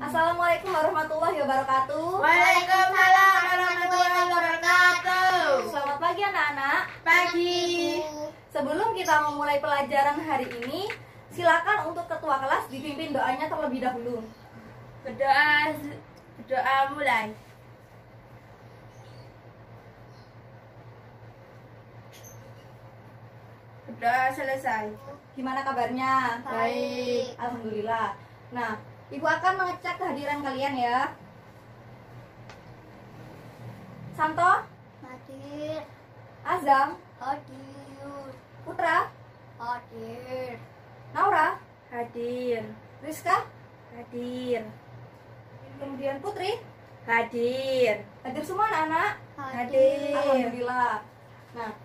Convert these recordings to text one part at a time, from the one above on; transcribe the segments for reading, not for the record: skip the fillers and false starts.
Assalamualaikum warahmatullahi wabarakatuh. Waalaikumsalam warahmatullahi wabarakatuh. Selamat pagi anak-anak. Pagi. Sebelum kita memulai pelajaran hari ini, silakan untuk ketua kelas dipimpin doanya terlebih dahulu. Berdoa mulai. Berdoa selesai. Gimana kabarnya? Baik. Alhamdulillah. Nah, Ibu akan mengecek kehadiran kalian ya. Santo, Hadir, Azam, hadir, Putra, hadir, Naura, Hadir. Rizka, Hadir. kemudian Putri. Hadir. Hadir semua anak-anak? Hadir. Alhamdulillah. Nah,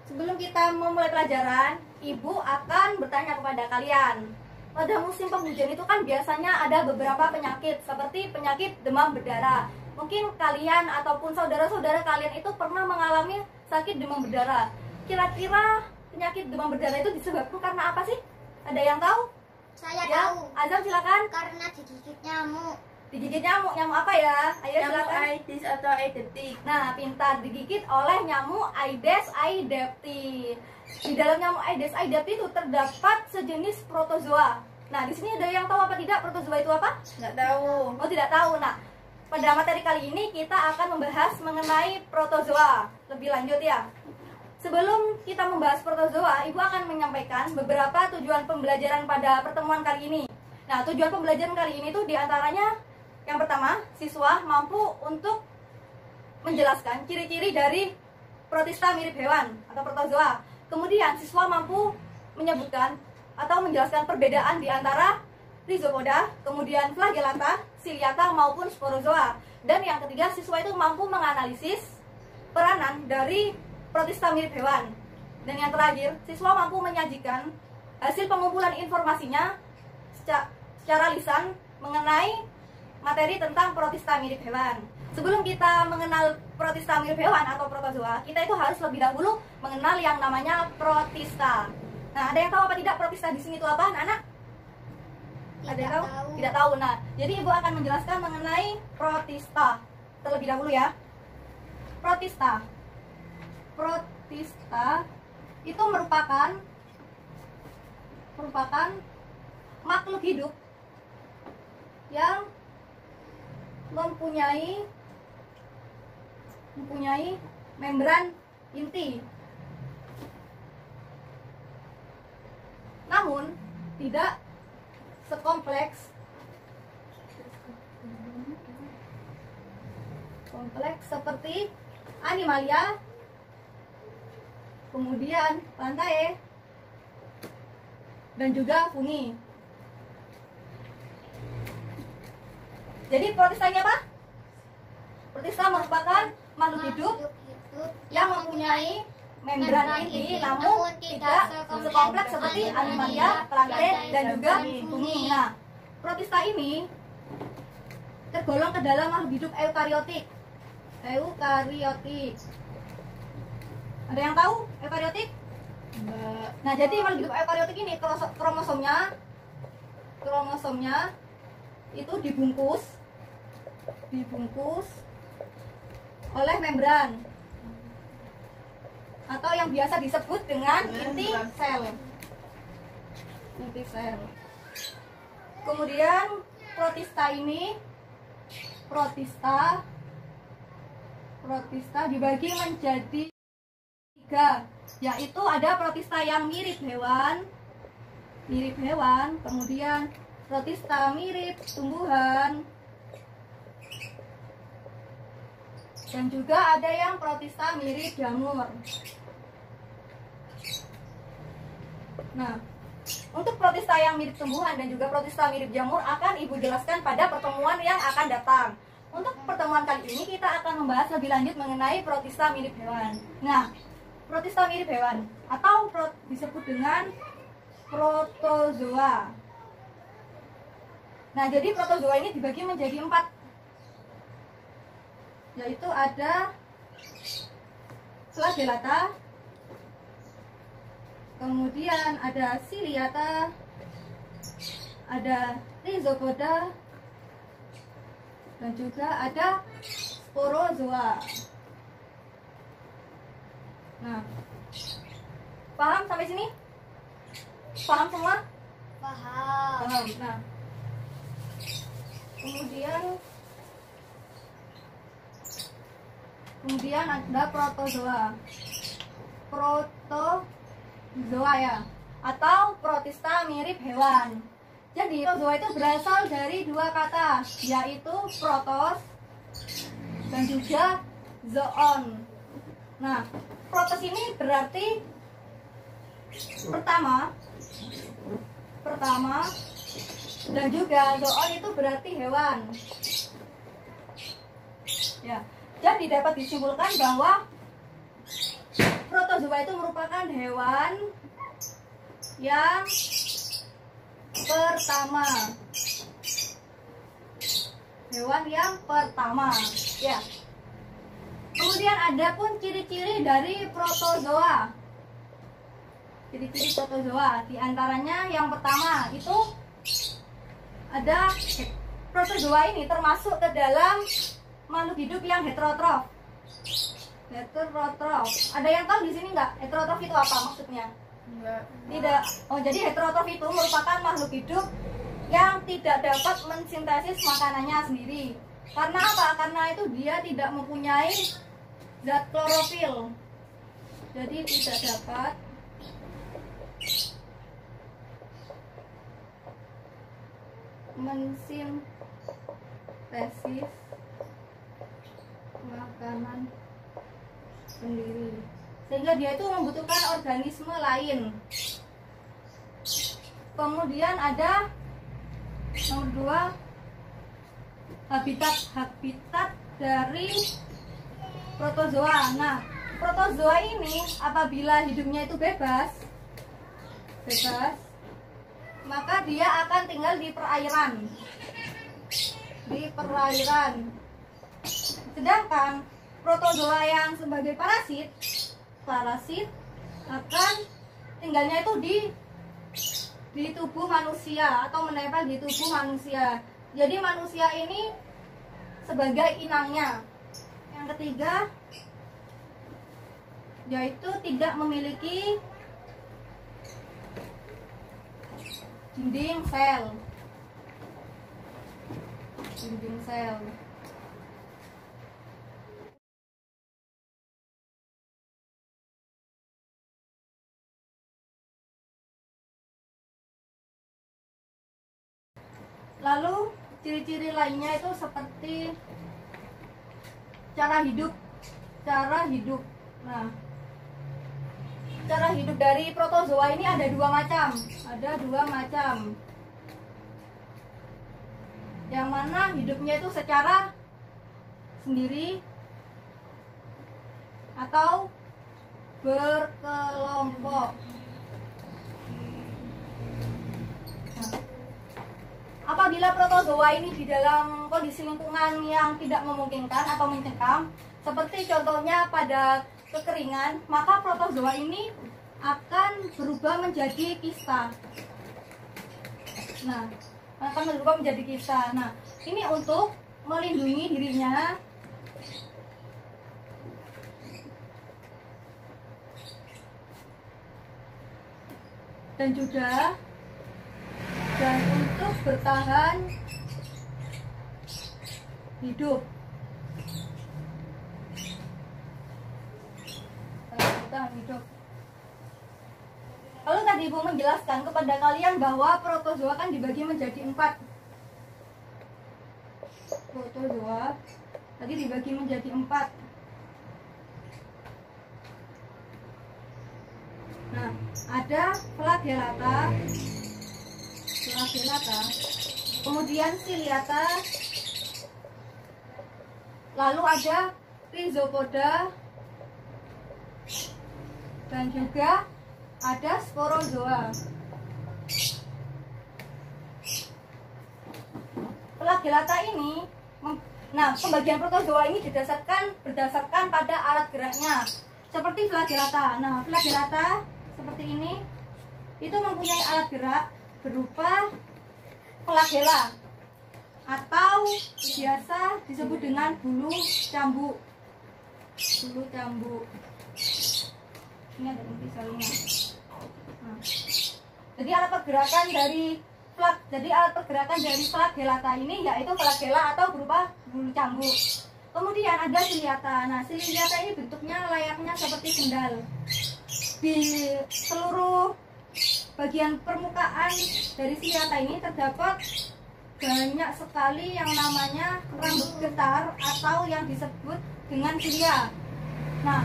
sebelum kita memulai pelajaran, Ibu akan bertanya kepada kalian. Pada musim penghujan itu kan biasanya ada beberapa penyakit, seperti penyakit demam berdarah. Mungkin kalian ataupun saudara-saudara kalian itu pernah mengalami sakit demam berdarah. Kira-kira penyakit demam berdarah itu disebabkan karena apa sih? Ada yang tahu? Saya Ya, tahu. Azam silakan. Karena digigit nyamuk. Digigit nyamuk, nyamuk apa ya? Ayo Nyamuk silakan. Aedes atau Aedes. Nah, pintar, digigit oleh nyamuk Aedes aegypti. Di dalam nyamuk Aedes aegypti itu terdapat sejenis protozoa. Nah, di sini ada yang tahu apa tidak protozoa itu apa? Nggak tahu. Oh, tidak tahu. Nah, pada materi kali ini kita akan membahas mengenai protozoa. Lebih lanjut ya. Sebelum kita membahas protozoa, Ibu akan menyampaikan beberapa tujuan pembelajaran pada pertemuan kali ini. Nah, tujuan pembelajaran kali ini tuh diantaranya yang pertama, siswa mampu untuk menjelaskan ciri-ciri dari protista mirip hewan atau protozoa. Kemudian, siswa mampu menyebutkan atau menjelaskan perbedaan di antara rhizopoda, kemudian flagellata, ciliata maupun sporozoa. Dan yang ketiga, siswa itu mampu menganalisis peranan dari protista mirip hewan. Dan yang terakhir, siswa mampu menyajikan hasil pengumpulan informasinya secara lisan mengenai materi tentang protista mirip hewan. Sebelum kita mengenal protista mirip hewan atau protozoa, kita itu harus lebih dahulu mengenal yang namanya protista. Nah, ada yang tahu apa tidak protista di sini itu apa, anak-anak? Ada yang tahu? Tidak tahu. Nah, jadi Ibu akan menjelaskan mengenai protista terlebih dahulu ya. Protista itu merupakan makhluk hidup yang mempunyai membran inti, namun tidak sekompleks seperti animalia, kemudian plantae, dan juga fungi. Jadi protistanya apa? Protista merupakan makhluk hidup yang mempunyai membran inti namun tidak sekompleks seperti animalia, plantae, dan juga fungi. Nah, protista ini tergolong ke dalam makhluk hidup eukariotik. Ada yang tahu eukariotik? Enggak. Nah, jadi makhluk hidup eukariotik ini kromosomnya itu dibungkus oleh membran atau yang biasa disebut dengan inti sel. Kemudian protista dibagi menjadi 3, yaitu ada protista yang mirip hewan, kemudian protista mirip tumbuhan, dan juga ada yang protista mirip jamur. Nah, untuk protista yang mirip tumbuhan dan juga protista mirip jamur akan Ibu jelaskan pada pertemuan yang akan datang. Untuk pertemuan kali ini kita akan membahas lebih lanjut mengenai protista mirip hewan. Nah, protista mirip hewan atau disebut dengan protozoa. Nah, jadi protozoa ini dibagi menjadi 4, yaitu ada flagellata, kemudian ada ciliata, ada rhizopoda, Dan juga ada sporozoa. Nah, paham sampai sini? Paham semua? Paham. Paham. Nah, kemudian ada protozoa. Protozoa ya, atau protista mirip hewan. Jadi protozoa itu berasal dari dua kata, yaitu protos dan juga zoon. Nah, protos ini berarti pertama, dan juga zoon itu berarti hewan. Ya, jadi dapat disimpulkan bahwa protozoa itu merupakan hewan yang pertama. Ya. Kemudian ada pun ciri-ciri dari protozoa. Ciri-ciri protozoa, di antaranya yang pertama itu ada protozoa ini termasuk ke dalam makhluk hidup yang heterotrof. Ada yang tahu di sini nggak? Heterotrof itu apa maksudnya? Enggak. Tidak. Oh, jadi heterotrof itu merupakan makhluk hidup yang tidak dapat mensintesis makanannya sendiri. Karena apa? Karena itu dia tidak mempunyai zat klorofil. Jadi tidak dapat mensintesis makanan sendiri, sehingga dia itu membutuhkan organisme lain. Kemudian ada nomor 2, habitat dari protozoa. Nah, protozoa ini apabila hidupnya itu bebas, maka dia akan tinggal di perairan. Sedangkan protozoa yang sebagai parasit akan tinggalnya itu di tubuh manusia atau menempel di tubuh manusia. Jadi manusia ini sebagai inangnya. Yang ketiga yaitu tidak memiliki dinding sel. Lalu ciri-ciri lainnya itu seperti cara hidup. Nah, cara hidup dari protozoa ini ada dua macam. Yang mana hidupnya itu secara sendiri atau berkelompok. Nah, apabila protozoa ini di dalam kondisi lingkungan yang tidak memungkinkan atau mencekam, seperti contohnya pada kekeringan, maka protozoa ini akan berubah menjadi kista. Nah, ini untuk melindungi dirinya dan untuk bertahan hidup. Lalu tadi Ibu menjelaskan kepada kalian bahwa protozoa kan dibagi menjadi 4. Nah, ada flagellata, kemudian ciliata, lalu ada rhizopoda, dan juga ada sporozoa. Flagellata ini, pembagian protozoa ini berdasarkan pada alat geraknya. Seperti flagellata. Nah, flagellata seperti ini itu mempunyai alat gerak berupa flagella. atau biasa disebut dengan bulu cambuk. Bulu cambuk. Ini ada misalnya. Nah. Jadi alat pergerakan dari flagellata ini yaitu flagella atau berupa bulu cambuk. Kemudian ada ciliata. Nah, ciliata ini bentuknya layaknya seperti sendal. Di seluruh bagian permukaan dari ciliata ini terdapat banyak sekali yang namanya rambut getar atau yang disebut dengan cilia. Nah,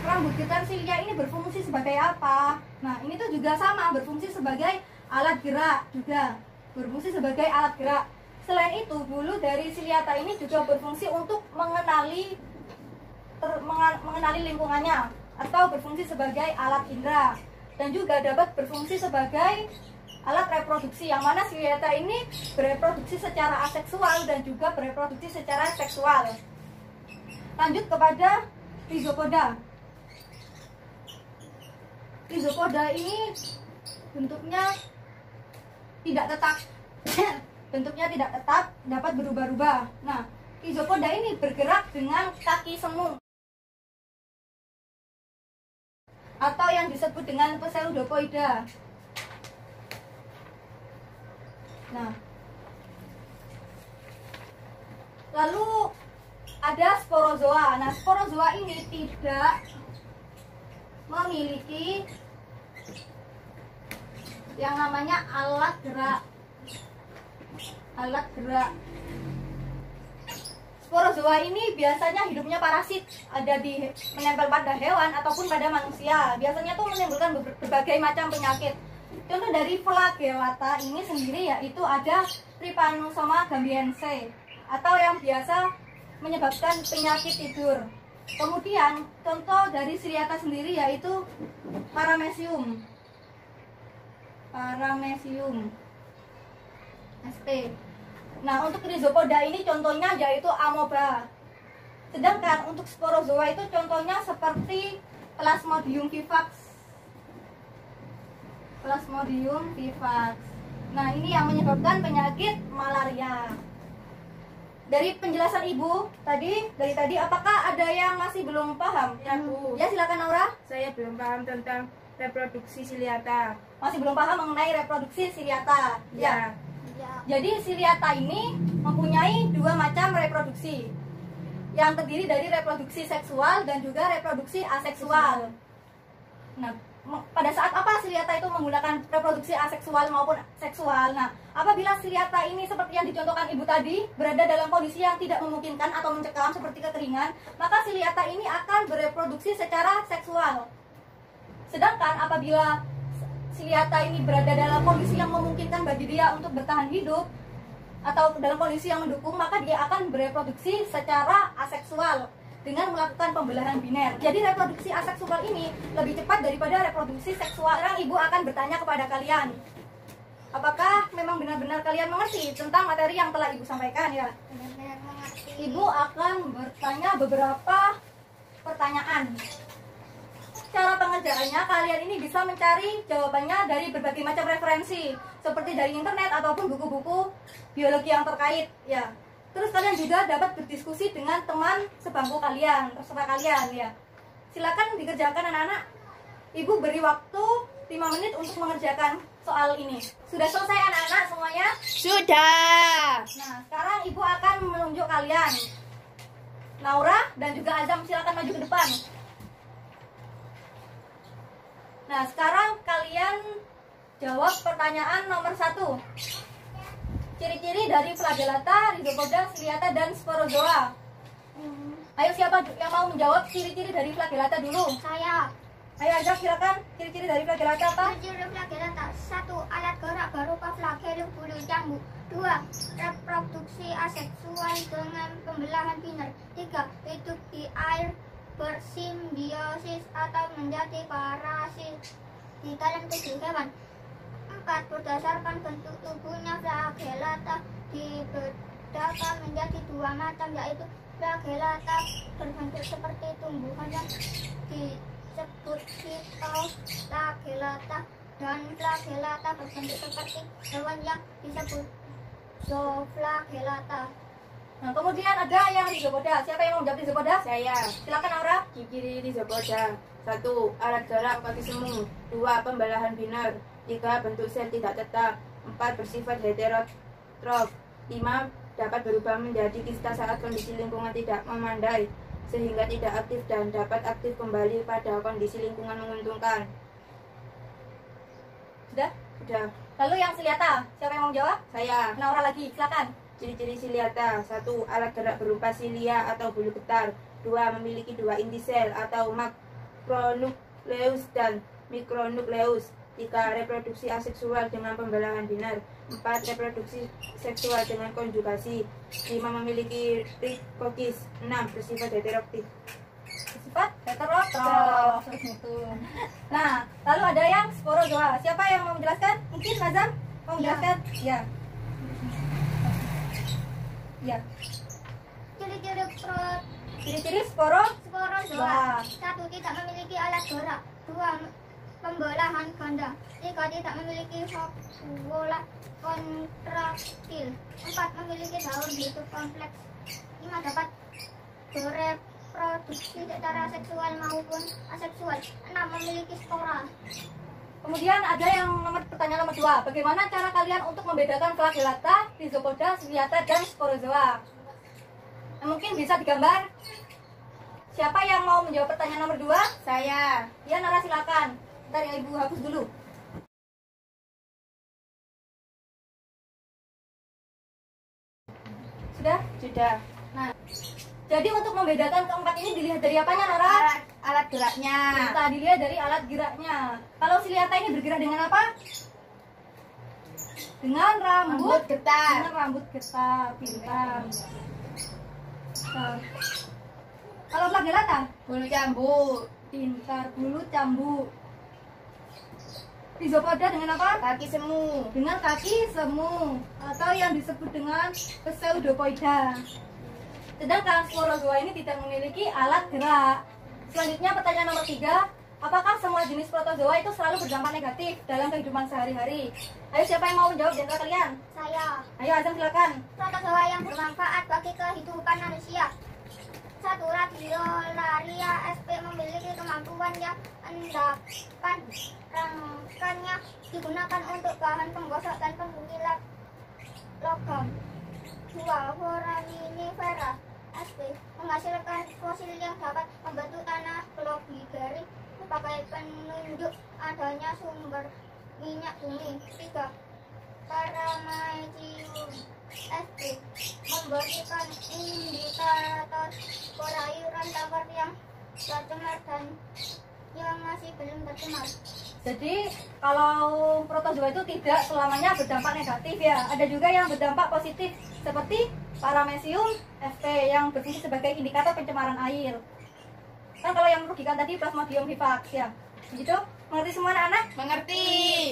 rambut getar cilia ini berfungsi sebagai apa? Nah, ini tuh juga sama, berfungsi sebagai alat gerak juga. Berfungsi sebagai alat gerak. Selain itu, bulu dari ciliata ini juga berfungsi untuk mengenali lingkungannya atau berfungsi sebagai alat indera dan juga dapat berfungsi sebagai alat reproduksi, yang mana ciliata ini bereproduksi secara aseksual dan juga bereproduksi secara seksual. Lanjut kepada rhizopoda. Rhizopoda ini bentuknya tidak tetap. Bentuknya tidak tetap, dapat berubah-ubah. Nah, rhizopoda ini bergerak dengan kaki semu atau yang disebut dengan pseudopoida. Nah, lalu ada sporozoa. Nah, sporozoa ini tidak memiliki yang namanya alat gerak. Sporozoa ini biasanya hidupnya parasit, ada menempel pada hewan ataupun pada manusia. Biasanya tuh menimbulkan berbagai macam penyakit. Contoh dari flagellata ini sendiri yaitu ada Trypanosoma gambiense atau yang biasa menyebabkan penyakit tidur. Kemudian contoh dari ciliata sendiri yaitu Paramecium ST. Nah, untuk rhizopoda ini contohnya yaitu Amoeba. Sedangkan untuk sporozoa itu contohnya seperti Plasmodium vivax. Nah, ini yang menyebabkan penyakit malaria. Dari penjelasan Ibu dari tadi apakah ada yang masih belum paham? Ya, Bu. Ya, silakan Naura. Saya belum paham tentang reproduksi ciliata. Masih belum paham mengenai reproduksi ciliata. Ya. Jadi ciliata ini mempunyai dua macam reproduksi yang terdiri dari reproduksi seksual dan juga reproduksi aseksual. Nah, pada saat apa ciliata itu menggunakan reproduksi aseksual maupun seksual? Nah, apabila ciliata ini seperti yang dicontohkan Ibu tadi berada dalam kondisi yang tidak memungkinkan atau mencekam seperti kekeringan, maka ciliata ini akan bereproduksi secara seksual. Sedangkan apabila ciliata ini berada dalam kondisi yang memungkinkan bagi dia untuk bertahan hidup atau dalam kondisi yang mendukung, maka dia akan bereproduksi secara aseksual dengan melakukan pembelahan biner. Jadi reproduksi aseksual ini lebih cepat daripada reproduksi seksual. Sekarang Ibu akan bertanya kepada kalian, apakah memang benar-benar kalian mengerti tentang materi yang telah Ibu sampaikan ya? Benar-benar mengerti. Ibu akan bertanya beberapa pertanyaan. Cara pengerjaannya, kalian ini bisa mencari jawabannya dari berbagai macam referensi seperti dari internet ataupun buku-buku biologi yang terkait ya. Terus kalian juga dapat berdiskusi dengan teman sebangku kalian, terserah kalian ya. Silakan dikerjakan anak-anak. Ibu beri waktu 5 menit untuk mengerjakan soal ini. Sudah selesai anak-anak semuanya? Sudah. Nah, sekarang Ibu akan menunjuk kalian. Naura dan juga Azam, silakan maju ke depan. Nah, sekarang kalian jawab pertanyaan nomor 1. Ciri-ciri dari flagellata, rhizopoda, ciliata, dan sporozoa. Ayo, siapa yang mau menjawab ciri-ciri dari flagellata dulu? Saya. Ayo Azam, silakan. Ciri-ciri dari flagellata apa? Ciri flagellata. 1. Alat gerak berupa flagellum bulu cambuk. 2. Reproduksi aseksual dengan pembelahan biner. 3. Hidup di air bersimbiosis atau menjadi parasit di dalam tubuh hewan. 4. Berdasarkan bentuk tubuhnya, flagellata dibedakan menjadi 2 macam, yaitu flagellata berbentuk seperti tumbuhan yang disebut phytoflagellata dan flagellata berbentuk seperti hewan yang disebut Zoflagellata. Nah, kemudian ada yang Rhizopoda. Siapa yang mau menjawab Rhizopoda? Saya. Silakan Aura. Ciri Rhizopoda. 1. Alat gerak kaki semu. 2. Pembelahan biner. 3. Bentuk sel tidak tetap. 4. Bersifat heterotrof. 5. Dapat berubah menjadi kista saat kondisi lingkungan tidak memandai, sehingga tidak aktif dan dapat aktif kembali pada kondisi lingkungan menguntungkan. Sudah? Sudah. Lalu yang Siliata. Siapa yang mau menjawab? Saya. Nah, Aura lagi. Silakan. Ciri-ciri Siliata. 1. Alat gerak berupa silia atau bulu getar. 2. Memiliki 2 inti sel atau makronukleus dan mikronukleus. 3. Reproduksi aseksual dengan pembelahan biner. 4. Reproduksi seksual dengan konjugasi. 5. Memiliki trikokis. 6. Bersifat heteroktif. Bersifat heterotrof. Nah, lalu ada yang sporozoa. Siapa yang mau menjelaskan? Mungkin Nazam mau menjelaskan? Ya. Ya. Ciri-ciri Ciri-ciri sporozoa. sporozoa. 1. Tidak memiliki alat gerak. 2. Pembelahan ganda. 3. Tidak memiliki vakuola kontraktil. 4. Memiliki daun hidup kompleks. 5. Dapat bereproduksi secara seksual maupun aseksual. 6. Memiliki spora. Kemudian ada yang pertanyaan nomor 2. Bagaimana cara kalian untuk membedakan Flagellata, Rhizopoda, Siliata, dan sporozoa? Nah, mungkin bisa digambar. Siapa yang mau menjawab pertanyaan nomor 2? Saya. Ya, Nara silakan. Ntar ya Ibu hapus dulu. Sudah? Sudah. Nah, jadi untuk membedakan keempat ini dilihat dari apanya, Nara? Alat geraknya. Kita dilihat dari alat geraknya. Kalau Siliata ini bergerak dengan apa? Dengan rambut getar. Dengan rambut getar, pintar. Nah, kalau Flagellata, Bulu cambuk. pintar, bulu cambuk. Rhizopoda dengan apa? Kaki semu. Dengan kaki semu atau yang disebut dengan pseudopoida. Sedangkan sporozoa ini tidak memiliki alat gerak. Selanjutnya pertanyaan nomor 3. Apakah semua jenis protozoa itu selalu berdampak negatif dalam kehidupan sehari-hari? Ayo, siapa yang mau menjawab di antara kalian? Saya. Ayo Azam silakan. Protozoa yang bermanfaat bagi kehidupan manusia. 1. Radiolaria sp memiliki kemampuan yang endapan rangkanya digunakan untuk bahan penggosok dan penggilap logam. 2. Foraminifera sp menghasilkan fosil yang dapat membentuk tanah globigerina sebagai penunjuk adanya sumber minyak bumi. 3. Paramecium sp memberikan indikator perairan tawar yang tercemar dan yang masih belum tercemar. Jadi kalau protozoa itu tidak selamanya berdampak negatif ya. Ada juga yang berdampak positif seperti Paramecium sp yang berfungsi sebagai indikator pencemaran air. Kan kalau yang merugikan tadi Plasmodium vivax ya. Begitu? Mengerti semua anak-anak? Mengerti.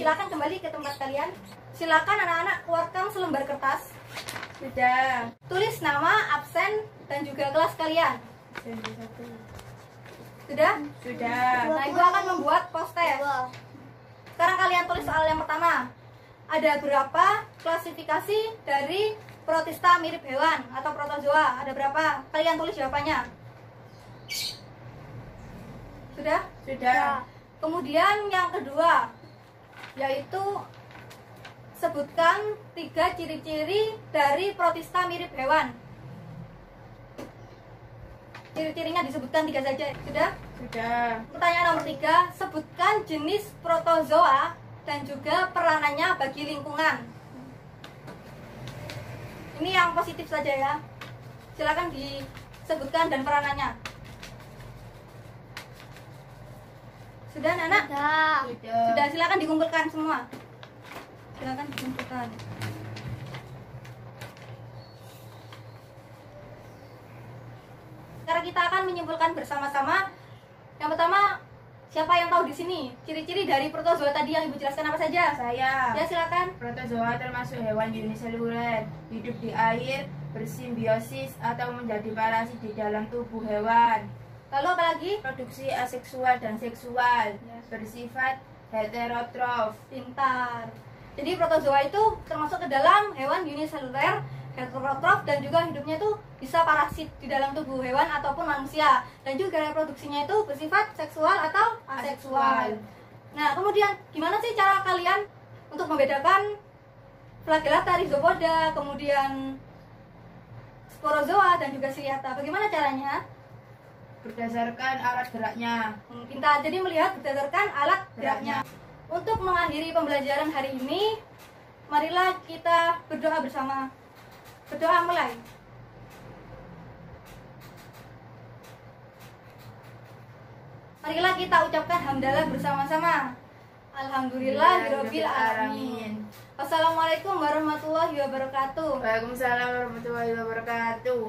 Silakan kembali ke tempat kalian. Silakan anak-anak keluarkan selembar kertas. Sudah. Tulis nama, absen, dan juga kelas kalian. Sudah? Sudah. Nah, Ibu akan membuat poster. Sekarang kalian tulis soal yang pertama. Ada berapa klasifikasi dari protista mirip hewan atau protozoa? Ada berapa? Kalian tulis jawabannya. Sudah? Sudah. Kemudian yang kedua, yaitu sebutkan 3 ciri-ciri dari protista mirip hewan. Ciri-cirinya disebutkan 3 saja. Sudah? Sudah. Pertanyaan nomor 3, sebutkan jenis protozoa dan juga peranannya bagi lingkungan. Ini yang positif saja ya. Silakan disebutkan dan peranannya. Sudah, Nana? Sudah, silakan dikumpulkan semua. Silakan dikumpulkan. Sekarang kita akan menyimpulkan bersama-sama. Yang pertama, siapa yang tahu di sini ciri-ciri dari protozoa tadi yang Ibu jelaskan apa saja? Saya. Ya, silakan. Protozoa termasuk hewan uniseluler, hidup di air, bersimbiosis atau menjadi parasit di dalam tubuh hewan. Lalu apa lagi? Produksi aseksual dan seksual, Ya. bersifat heterotrof. Pintar. Jadi protozoa itu termasuk ke dalam hewan uniseluler, heterotrof, dan juga hidupnya itu bisa parasit di dalam tubuh hewan ataupun manusia, dan juga reproduksinya itu bersifat seksual atau aseksual. Nah, kemudian gimana sih cara kalian untuk membedakan Flagellata, Rhizopoda, kemudian Sporozoa dan juga Ciliata? Bagaimana caranya? Berdasarkan alat geraknya. Kita jadi melihat berdasarkan alat geraknya. Untuk mengakhiri pembelajaran hari ini, marilah kita berdoa bersama. Berdoa mulai. Marilah kita ucapkan hamdalah bersama-sama. Alhamdulillahirabbil alamin. Wassalamualaikum warahmatullahi wabarakatuh. Waalaikumsalam warahmatullahi wabarakatuh.